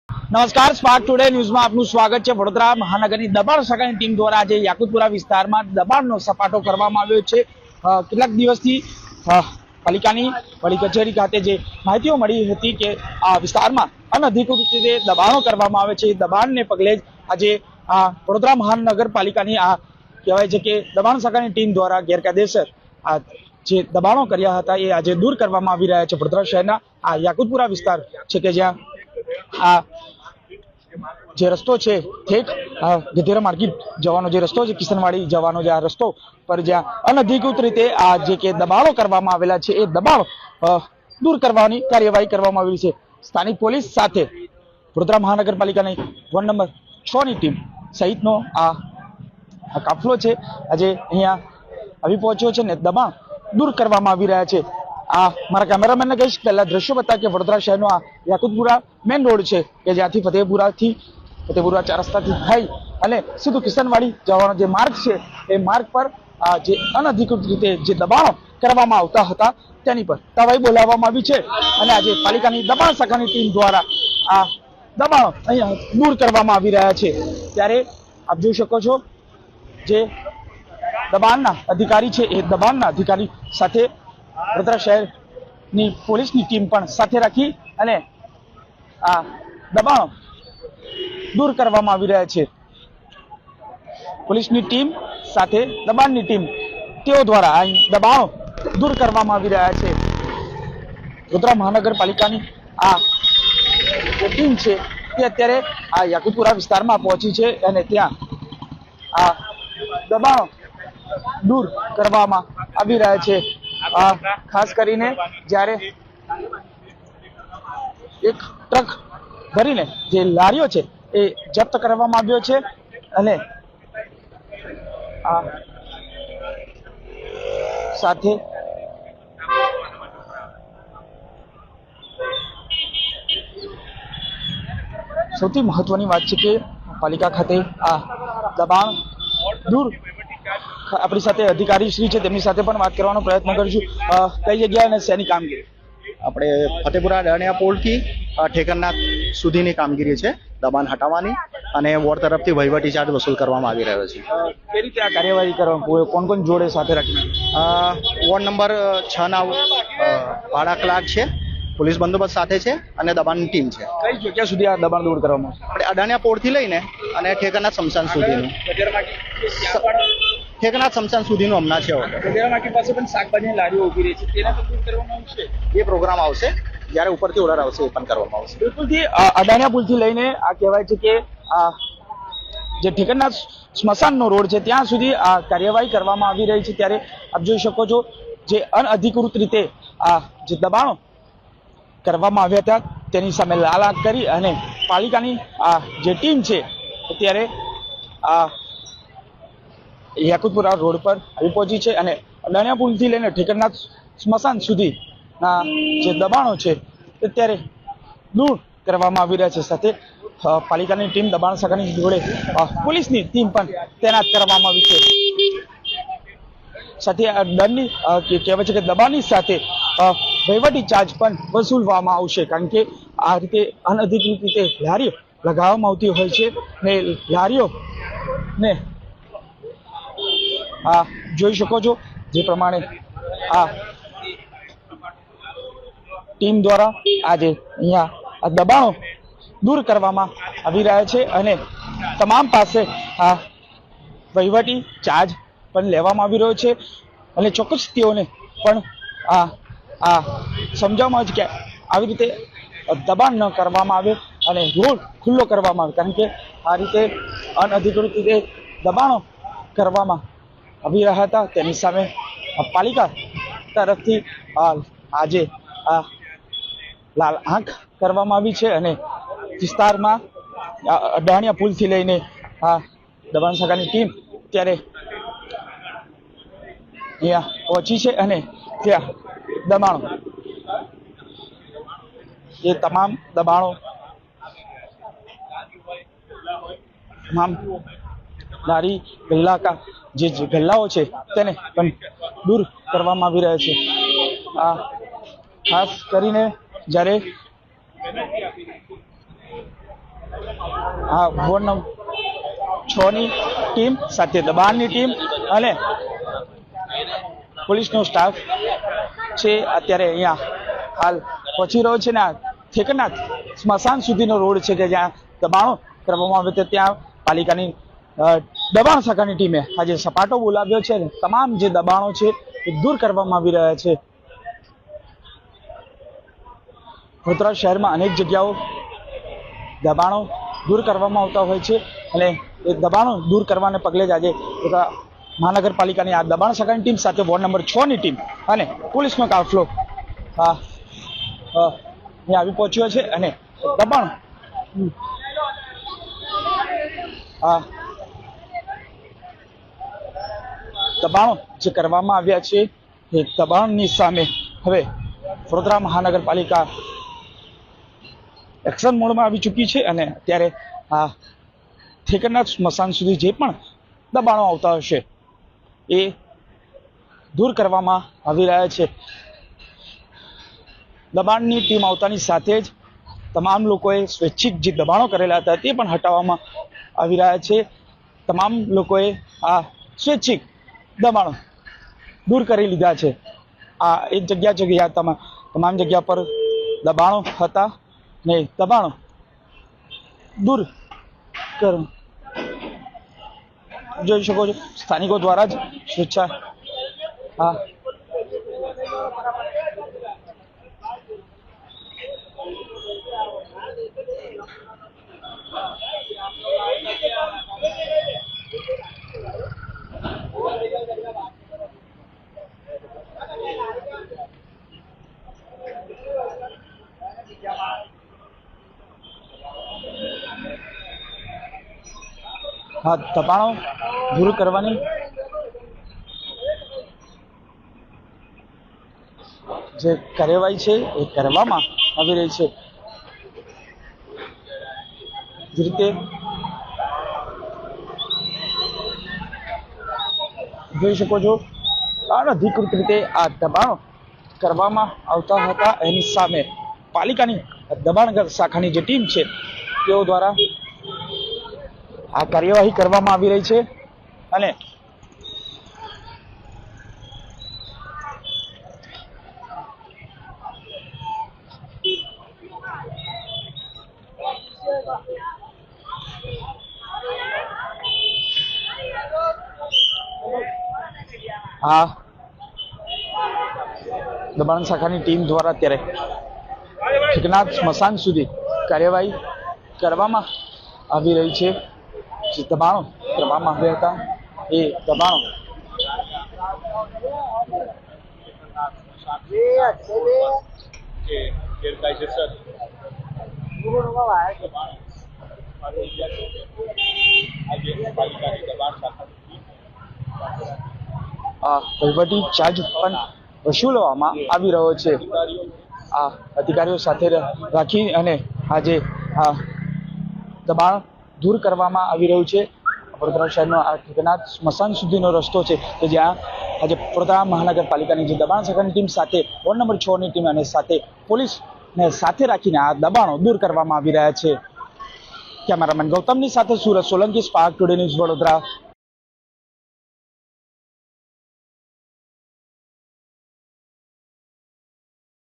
નમસ્કાર, spark today ન્યૂઝમાં આપનું સ્વાગત છે। વડોદરા મહાનગરની દબાણ શાખાની ટીમ દ્વારા આજે યાકુતપુરા વિસ્તારમાં દબાણનો સપાટો કરવામાં આવ્યો છે। કેટલાક દિવસથી પાલિકાની વડી કચેરી ખાતે જે માહિતીઓ મળી હતી કે આ વિસ્તારમાં અનધિકૃત રીતે દબાણો કરવામાં આવે છે। દબાણને પગલે જ આજે વડોદરા મહાનગરપાલિકાની આ કહેવાય છે કે દબાણ શાખાની ટીમ દ્વારા ગેરકાયદેસર જે દબાણો કર્યા હતા એ આજે દૂર કરવામાં આવી રહ્યા છે। વડોદરા શહેરના આ યાકુતપુરા વિસ્તાર છે કે જ્યાં આ જે રસ્તો છે ઠેક ગધેરા માર્કેટ જવાનો જે રસ્તો છે, કિશનવાડી જવાનો જે આ રસ્તો પર જ્યાં અનધિકૃત રીતે આ જે કે દબાણો કરવામાં આવેલા છે એ દબાણો દૂર કરવાની કાર્યવાહી કરવામાં આવેલી છે। સ્થાનિક પોલીસ સાથે વડોદરા મહાનગરપાલિકાની વોર્ડ નંબર 6 ની ટીમ સહિતનો આ કાફલો છે આજે અહીંયા આવી પહોંચ્યો છે ને દબાણ દૂર કરવામાં આવી રહ્યા છે। આ મારા કેમેરામેનને કહીશ પહેલા દ્રશ્યો બતા કે વડોદરા શહેરનો આ યાકુતપુરા મેઇન રોડ છે કે જ્યાંથી ફતેપુરા 4 રસ્તાથી થઈ અને સીધું કિશનવાડી જવાનો જે માર્ગ છે એ માર્ગ પર જે અનધિકૃત રીતે જે દબાણો કરવામાં આવતા હતા તેની પર કાર્યવાહી બોલાવવામાં આવી છે અને આજે પાલિકાની દબાણ શાખાની ટીમ દ્વારા આ દબાણો અહીંયા દૂર કરવામાં આવી રહ્યા છે। ત્યારે આપ જોઈ શકો છો જે દબાણના અધિકારી છે એ દબાણના અધિકારી સાથે વડોદરા શહેરની પોલીસની ટીમ પણ સાથે રાખી અને આ દબાણો દૂર કરવામાં આવી રહ્યા છે। પોલીસની ટીમ સાથે દબાણની ટીમ તેઓ દ્વારા આ દબાણો દૂર કરવામાં આવી રહ્યા છે। વડોદરા મહાનગરપાલિકાની આ જે ટીમ છે તે અત્યારે આ યાકુતપુરા વિસ્તારમાં પહોંચી છે અને ત્યાં આ દબાણો દૂર કરવામાં આવી રહ્યા છે। ખાસ કરીને જ્યારે એક ટ્રક ભરીને જે લારીઓ છે એ જપ્ત કરવામાં આવ્યો છે અને આ સાથે સૌથી મહત્વની વાત છે કે પાલિકા ખાતે આ દબાણ દૂર આપણી સાથે અધિકારી શ્રી છે તેમની સાથે પણ વાત કરવાનો પ્રયત્ન કરીશું। કઈ જગ્યાએ અને શેની કામગીરી? આપણે ફતેપુરા અડાણિયા પુલથી ઠેકરનાથ સુધીની કામગીરી છે દબાણ હટાવવાની અને વોર્ડ તરફથી વહીવટી ચાર્જ વસૂલ કરવામાં આવી રહ્યો છે। કઈ રીતે આ કાર્યવાહી કરવા કોણ કોણ જોડે સાથે રાખીને? વોર્ડ નંબર 6 ના ભાડા ક્લાર્ક છે, પોલીસ બંદોબસ્ત સાથે છે અને દબાણની ટીમ છે। કઈ જગ્યા સુધી આ દબાણ દૂર કરવામાં આવશે? આપણે અડાણિયા પોળથી લઈને અને ઠેકરનાથ સ્મશાન સુધીનું ઠેકરનાથ સ્મશાન સુધીનું હમણાં છે। પાસે પણ શાકભાજીની લારીઓ ઉભી રહી છે તેને તો દૂર કરવામાં આવશે। એ પ્રોગ્રામ આવશે જ્યારે ઉપરથી ઓર્ડર આવશે એ પણ કરવામાં આવશે। બિલકુલથી અડાણિયા પુલથી લઈને આ કહેવાય છે કે આ જે ઠેકરનાથ સ્મશાનનો રોડ છે ત્યાં સુધી આ કાર્યવાહી કરવામાં આવી રહી છે। ત્યારે આપ જોઈ શકો છો જે અનઅધિકૃત રીતે આ જે દબાણો કરવામાં આવ્યા હતા તેની સામે લાલ આંખ કરી અને પાલિકાની આ જે ટીમ છે અત્યારે આ યાકુતપુરા રોડ પર આવી પહોંચી છે અને અડાણિયા પુલથી લઈને ઠેકરનાથ સ્મશાન સુધીના જે દબાણો છે અત્યારે દૂર કરવામાં આવી રહ્યા છે। સાથે પાલિકાની ટીમ દબાણ શાખાની જોડે પોલીસની ટીમ પણ તૈનાત કરવામાં આવી છે। સાથે આ દંડની કહેવાય છે કે દબાણની સાથે વહીવટી ચાર્જ પણ વસૂલવામાં આવશે, કારણ કે આ રીતે અનધિકૃત રીતે લારીઓ લગાવવામાં આવતી હોય છે ને લારીઓ ને આ જોઈ શકો છો જે પ્રમાણે આ ટીમ દ્વારા આજે અહીંયા આ દબાણો દૂર કરવામાં આવી રહ્યા છે અને તમામ પાસે આ વહીવટી ચાર્જ પણ લેવામાં આવી રહ્યો છે અને ચોક્કસ તેઓને પણ આ સમજાવવામાં આવે છે કે આવી રીતે દબાણ ન કરવામાં આવે અને રોડ ખુલ્લો કરવામાં આવે, કારણ કે આ રીતે અનધિકૃત રીતે દબાણો કરવામાં આવી રહ્યા હતા તેની સામે પાલિકા તરફથી આજે આ લાલ આંખ કરવામાં આવી છે અને વિસ્તારમાં અડાણિયા પુલથી લઈને આ દબાણ શાખાની ટીમ ત્યારે અહીંયા પહોંચી છે અને ત્યાં દબાણો એ તમામ દબાણો તમામ લારી ગલ્લા જે ગલ્લાઓ છે તેને પણ દૂર કરવામાં આવી રહ્યા છે। આ ખાસ કરીને જ્યારે આ વોર્ડ નંબર 6 ની ટીમ સાથે દબાણની ટીમ અને પોલીસનો સ્ટાફ છે અત્યારે અહીંયા હાલ પહોંચી રહ્યો છે ને આ ઠેકરનાથ સ્મશાન સુધીનો રોડ છે કે જ્યાં દબાણો કરવામાં આવે છે ત્યાં પાલિકાની દબાણ શાખાની ટીમે આજે સપાટો બોલાવ્યો છે ને તમામ જે દબાણો છે એ દૂર કરવામાં આવી રહ્યા છે. વડોદરા શહેરમાં અનેક જગ્યાઓ દબાણો દૂર કરવામાં આવતા હોય છે અને એ દબાણો દૂર કરવાને પગલે જ આજે વડોદરા મહાનગરપાલિકાની આ દબાણ શાખાની ટીમ સાથે વોર્ડ નંબર 6 ની ટીમ અને પોલીસનો કાફલો અહીંયા આવી પહોંચ્યો છે અને દબાણ દબાણો જે કરવામાં આવ્યા છે એ દબાણની સામે હવે વડોદરા મહાનગરપાલિકા એક્શન મોડમાં આવી ચૂકી છે અને અત્યારે આ ઠેકરનાથ સ્મશાન સુધી જે પણ દબાણો આવતા હશે એ દૂર કરવામાં આવી રહ્યા છે. દબાણની ટીમ આવતાની સાથે જ તમામ લોકોએ સ્વૈચ્છિક જે દબાણો કરેલા હતા તે પણ હટાવવામાં આવી રહ્યા છે. તમામ લોકોએ આ સ્વૈચ્છિક દબાણો દૂર કરી લીધા છે. આ એક જગ્યા તમામ જગ્યા પર દબાણો હતા ને દબાણો દૂર કર જોઈ શકો છો સ્થાનિકો દ્વારા જ સ્વેચ્છા દબાણો દૂર કરવાની જે કાર્યવાહી છે એ કરવામાં આવી રહી છે. જે રીતે જોઈ શકો છો અનધિકૃત રીતે આ દબાણો કરવામાં આવતા હતા એની સામે પાલિકાની દબાણ શાખાની જે ટીમ છે તેઓ દ્વારા આ કાર્યવાહી કરવામાં આવી રહી છે અને આ દબાણ શાખાની ટીમ દ્વારા અત્યારે ઠેકરનાથ સ્મશાન સુધી કાર્યવાહી કરવામાં આવી રહી છે. જે દબાણો કરવામાં આવ્યા હતા એ દબાણો વહીવટી ચાર્જ પણ વસૂલવામાં આવી રહ્યો છે. આ અધિકારીઓ સાથે રાખી અને આજે આ દબાણ દૂર કરવામાં આવી રહ્યું છે. વડોદરા શહેરનો આ ઠેકરનાથ સ્મશાન સુધીનો રસ્તો છે કે જ્યાં આજે વડોદરા મહાનગરપાલિકાની જે દબાણ શાખાની ટીમ સાથે વોર્ડ નંબર 6 ની ટીમ અને સાથે પોલીસને સાથે રાખીને આ દબાણો દૂર કરવામાં આવી રહ્યા છે. કેમેરામેન ગૌતમની સાથે Surat Solanki, spark today news Vadodara.